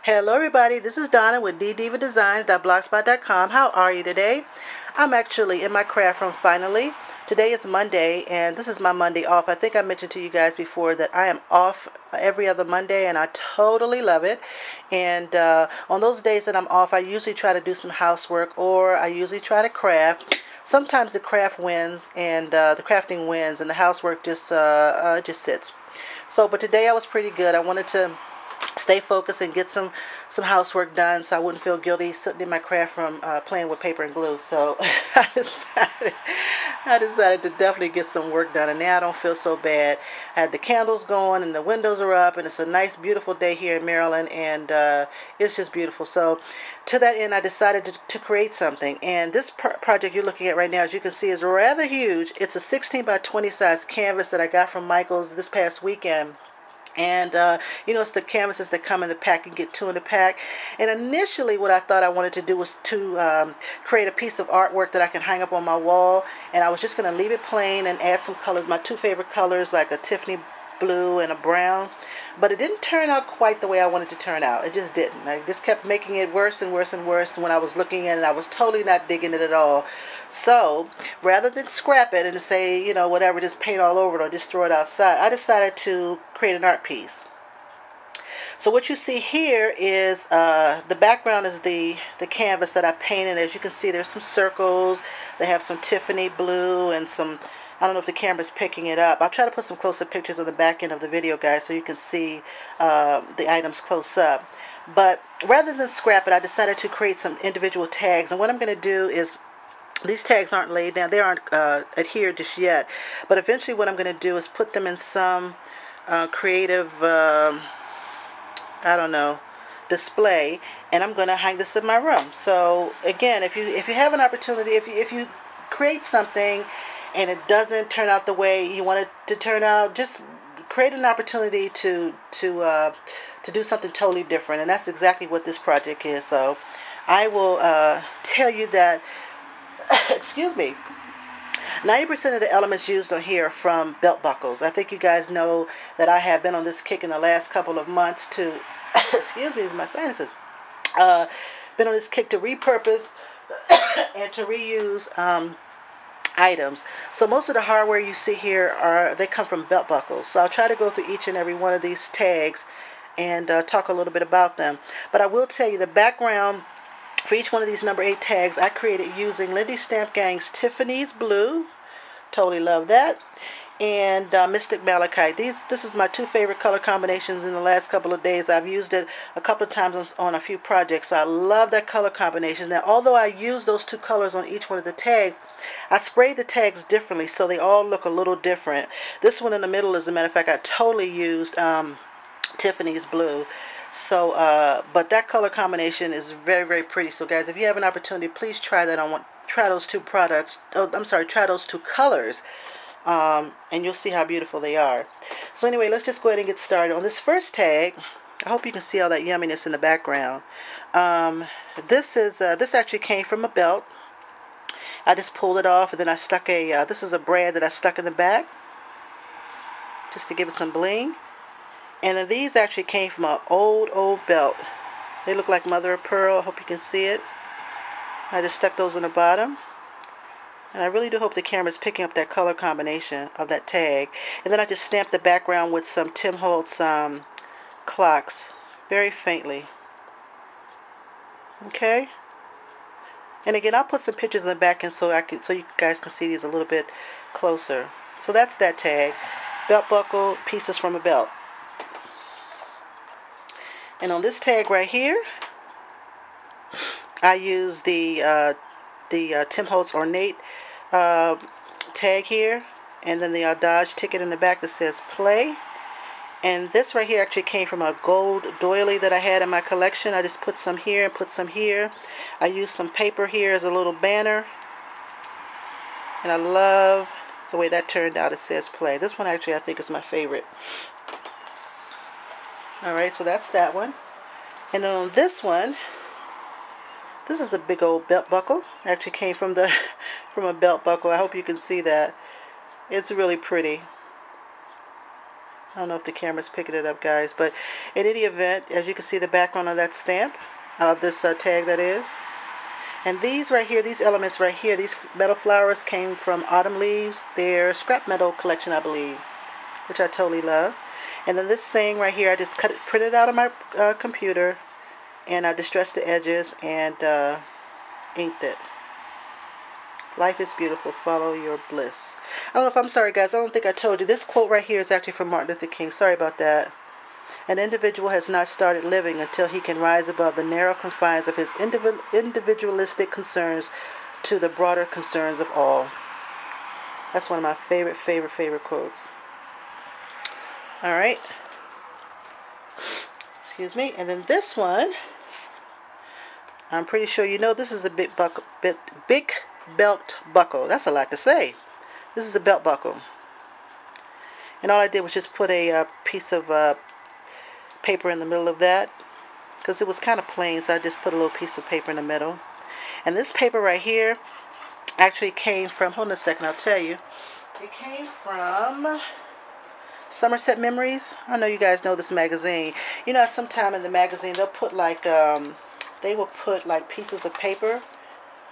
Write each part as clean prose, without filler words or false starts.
Hello everybody, this is Donna with ddivadesigns.blogspot.com. How are you today? I'm actually in my craft room finally. Today is Monday and this is my Monday off. I think I mentioned to you guys before that I am off every other Monday and I totally love it. And on those days that I'm off, I usually try to do some housework or I usually try to craft. Sometimes the craft wins and the crafting wins and the housework just sits. But today I was pretty good. I wanted to stay focused and get some housework done so I wouldn't feel guilty sitting in my craft room playing with paper and glue. So I decided to definitely get some work done, and now I don't feel so bad. I had the candles going and the windows are up, and it's a nice beautiful day here in Maryland, and it's just beautiful. So to that end, I decided to create something, and this project you're looking at right now, as you can see, is rather huge. It's a 16 by 20 size canvas that I got from Michael's this past weekend. And it's the canvases that come in the pack. You can get 2 in the pack. And initially what I thought I wanted to do was to create a piece of artwork that I can hang up on my wall, and I was just going to leave it plain and add some colors, my 2 favorite colors, like a Tiffany blue and a brown. But it didn't turn out quite the way I wanted to turn out. It just didn't. I just kept making it worse and worse and worse. And when I was looking at it, I was totally not digging it at all. So rather than scrap it and say, whatever, just paint all over it or just throw it outside, I decided to create an art piece. So what you see here is the background is the canvas that I painted. As you can see, there's some circles. They have some Tiffany blue and some, I don't know if the camera's picking it up. I'll try to put some closer pictures on the back end of the video, guys, so you can see the items close up. But rather than scrap it, I decided to create some individual tags. And what I'm going to do is, these tags aren't laid down. They aren't adhered just yet. But eventually what I'm going to do is put them in some creative, I don't know, display. And I'm going to hang this in my room. So again, if you have an opportunity, if you create something and it doesn't turn out the way you want it to turn out, just create an opportunity to do something totally different. And that's exactly what this project is. So I will tell you that, excuse me, 90% of the elements used on here are from belt buckles. I think you guys know that I have been on this kick in the last couple of months to, excuse me, my sinuses, been on this kick to repurpose and to reuse items. So most of the hardware you see here they come from belt buckles. So I'll try to go through each and every one of these tags and talk a little bit about them. But I will tell you the background for each one of these number 8 tags I created using Lindy Stamp Gang's Tiffany's Blue. Totally love that. And Mystic Malachite. This is my 2 favorite color combinations in the last couple of days. I've used it a couple of times on a few projects, so I love that color combination. Now, although I use those 2 colors on each one of the tags, I sprayed the tags differently, so they all look a little different. This one in the middle, as a matter of fact, I totally used Tiffany's Blue. So, but that color combination is very, very pretty. So, guys, if you have an opportunity, please try that on try those 2 products. Oh, I'm sorry, try those 2 colors. And you'll see how beautiful they are. So anyway, let's just go ahead and get started. On this first tag, I hope you can see all that yumminess in the background. This actually came from a belt. I just pulled it off and then I stuck this is a brand that I stuck in the back just to give it some bling. And then these actually came from an old belt. They look like mother of pearl. I hope you can see it. I just stuck those in the bottom. And I really do hope the camera is picking up that color combination of that tag. And then I just stamped the background with some Tim Holtz clocks, very faintly. Okay. And again, I'll put some pictures in the back end so you guys can see these a little bit closer. So that's that tag. Belt buckle, pieces from a belt. And on this tag right here, I use the Tim Holtz Ornate tag here, and then the Dodge ticket in the back that says play. And this right here actually came from a gold doily that I had in my collection. I just put some here and put some here. I used some paper here as a little banner, and I love the way that turned out. It says play. This one actually I think is my favorite. Alright, so that's that one. And then on this one, this is a big old belt buckle. It actually came from from a belt buckle. I hope you can see that. It's really pretty. I don't know if the camera's picking it up, guys, but in any event, as you can see the background of that stamp, of this tag that is. And these right here, these elements right here, these metal flowers came from Autumn Leaves, their scrap metal collection, I believe, which I totally love. And then this saying right here, I just printed out on my computer, and I distressed the edges and inked it. Life is beautiful. Follow your bliss. I don't know if I'm sorry, guys. I don't think I told you. This quote right here is actually from Martin Luther King. Sorry about that. An individual has not started living until he can rise above the narrow confines of his individualistic concerns to the broader concerns of all. That's one of my favorite quotes. All right. Excuse me. And then this one, I'm pretty sure you know this is a big belt buckle. That's a lot to say. This is a belt buckle. And all I did was just put a piece of paper in the middle of that, because it was kind of plain, so I just put a little piece of paper in the middle. And this paper right here actually came from, hold on a second, I'll tell you. It came from Somerset Memories. I know you guys know this magazine. You know, sometime in the magazine they'll put like they will put like pieces of paper.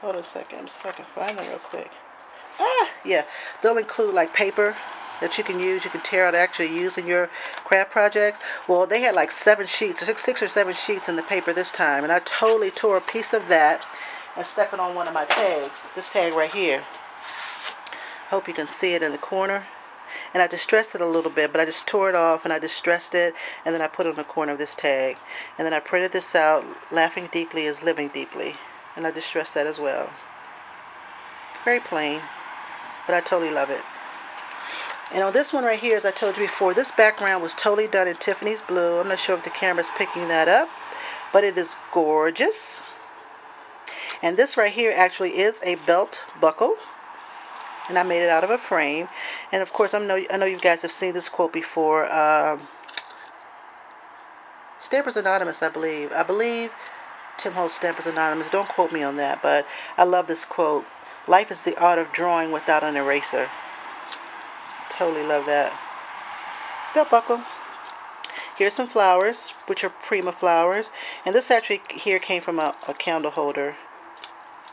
Hold on a second, let me see if I can find them real quick. Yeah, they'll include like paper that you can use, you can tear out, actually use in your craft projects. Well, they had like 7 sheets, 6 or 7 sheets in the paper this time, and I totally tore a piece of that and stuck it on one of my tags. This tag right here. Hope you can see it in the corner. And I distressed it a little bit, but I just tore it off and I distressed it, and then I put it on the corner of this tag. And then I printed this out, laughing deeply is living deeply. And I distressed that as well. Very plain, but I totally love it. And on this one right here, as I told you before, this background was totally done in Tiffany's blue. I'm not sure if the camera's picking that up, but it is gorgeous. And this right here actually is a belt buckle, and I made it out of a frame. And of course, I know you guys have seen this quote before. Stampers Anonymous, I believe Tim Holtz Stampers Anonymous. Don't quote me on that, but I love this quote. Life is the art of drawing without an eraser. Totally love that. Belt buckle. Here's some flowers, which are Prima flowers. And this actually here came from a candle holder.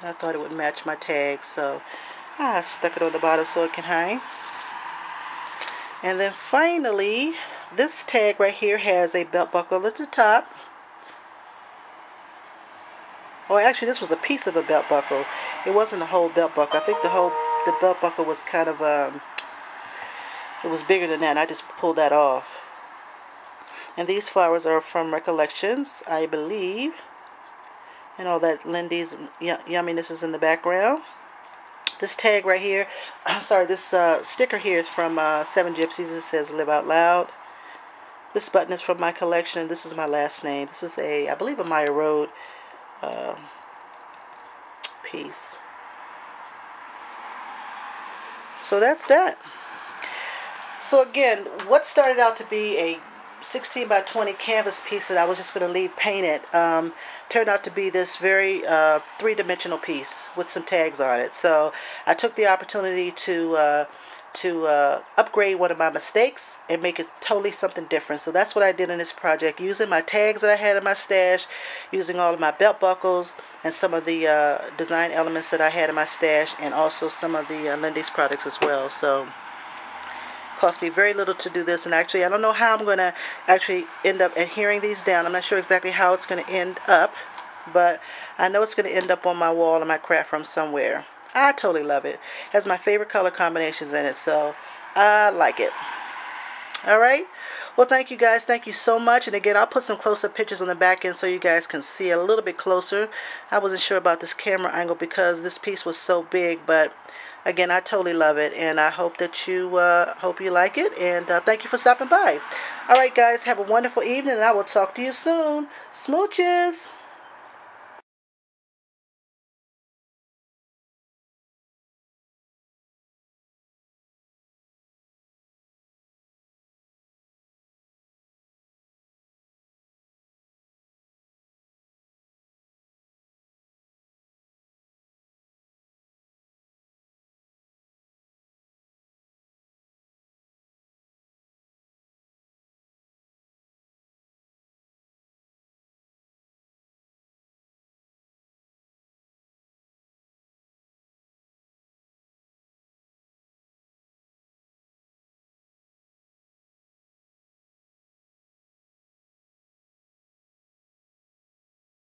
I thought it would match my tag, so I stuck it on the bottom so it can hang. And then finally, this tag right here has a belt buckle at the top. Oh, actually, this was a piece of a belt buckle. It wasn't a whole belt buckle. I think the belt buckle was kind of it was bigger than that, and I just pulled that off. And these flowers are from Recollections, I believe. And all that Lindy's yumminess is in the background. This tag right here, sorry, this sticker here is from Seven Gypsies. It says Live Out Loud. This button is from my collection. This is my last name. This is I believe a Maya Road piece. So that's that. So again, what started out to be a 16 by 20 canvas piece that I was just going to leave painted turned out to be this very three-dimensional piece with some tags on it. So I took the opportunity to upgrade one of my mistakes and make it totally something different. So that's what I did in this project, using my tags that I had in my stash, using all of my belt buckles and some of the design elements that I had in my stash, and also some of the Lindy's products as well. So cost me very little to do this, and actually I don't know how I'm going to actually end up adhering these down. I'm not sure exactly how it's going to end up, but I know it's going to end up on my wall in my craft room somewhere. I totally love it. It has my favorite color combinations in it, so I like it. Alright, well, thank you guys. Thank you so much. And again, I'll put some close-up pictures on the back end so you guys can see a little bit closer. I wasn't sure about this camera angle because this piece was so big, but again, I totally love it, and I hope that you like it, and thank you for stopping by. All right, guys, have a wonderful evening, and I will talk to you soon. Smooches!